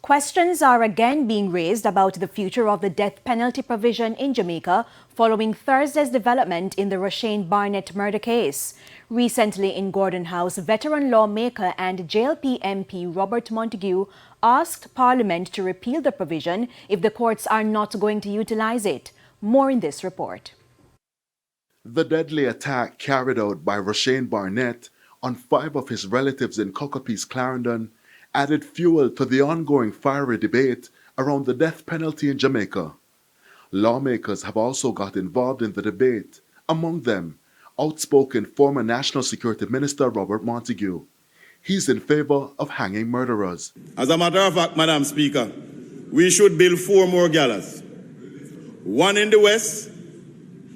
Questions are again being raised about the future of the death penalty provision in Jamaica following Thursday's development in the Roshane Barnett murder case. Recently in Gordon House, veteran lawmaker and JLP MP Robert Montague asked Parliament to repeal the provision if the courts are not going to utilize it. More in this report. The deadly attack carried out by Roshane Barnett on 5 of his relatives in Cockapease, Clarendon, added fuel to the ongoing fiery debate around the death penalty in Jamaica. Lawmakers have also got involved in the debate, among them outspoken former National Security Minister Robert Montague. He's in favor of hanging murderers. As a matter of fact, Madam Speaker, we should build 4 more gallows. 1 in the west,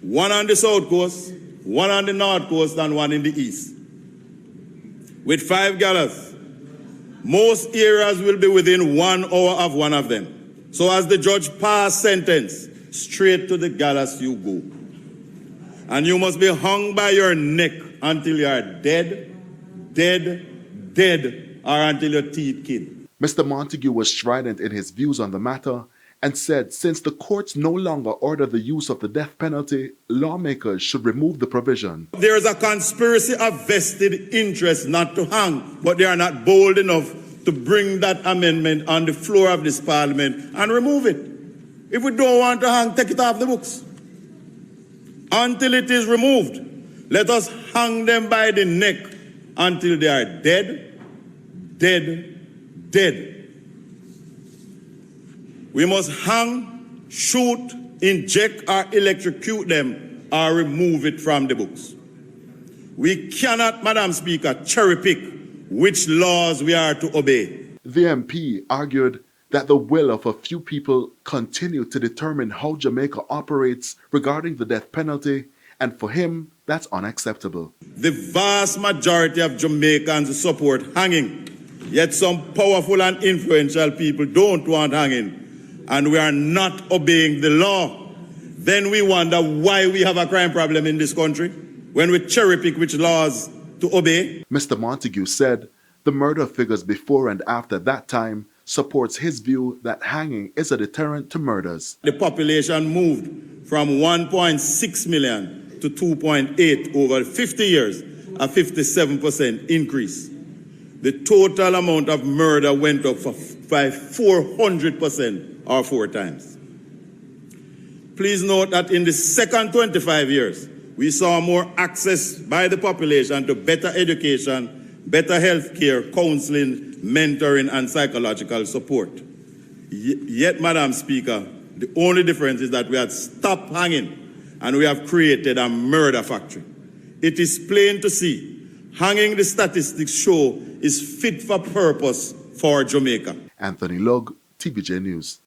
1 on the south coast, 1 on the north coast, and 1 in the east. With 5 gallows, most areas will be within 1 hour of one of them. So as the judge pass sentence, straight to the gallows you go. And you must be hung by your neck until you are dead, or until your teeth kill. Mr. Montague was strident in his views on the matter and said since the courts no longer order the use of the death penalty, lawmakers should remove the provision. There is a conspiracy of vested interest not to hang, but they are not bold enough to bring that amendment on the floor of this Parliament and remove it. If we don't want to hang, take it off the books. Until it is removed, let us hang them by the neck until they are dead. We must hang, shoot, inject or electrocute them or remove it from the books. We cannot, Madam Speaker, cherry pick which laws we are to obey. The MP argued that the will of a few people continue to determine how Jamaica operates regarding the death penalty, and for him, that's unacceptable. The vast majority of Jamaicans support hanging, yet some powerful and influential people don't want hanging, and we are not obeying the law. Then we wonder why we have a crime problem in this country, when we cherry pick which laws to obey. Mr. Montague said the murder figures before and after that time supports his view that hanging is a deterrent to murders. The population moved from 1.6 million to 2.8 over 50 years, a 57% increase. The total amount of murder went up by 400% or 4 times. Please note that in the second 25 years, we saw more access by the population to better education, better health care, counseling, mentoring, and psychological support. Yet, Madam Speaker, the only difference is that we had stopped hanging and we have created a murder factory. It is plain to see, hanging, the statistics show, is fit for purpose for Jamaica. Anthony Lug, TVJ News.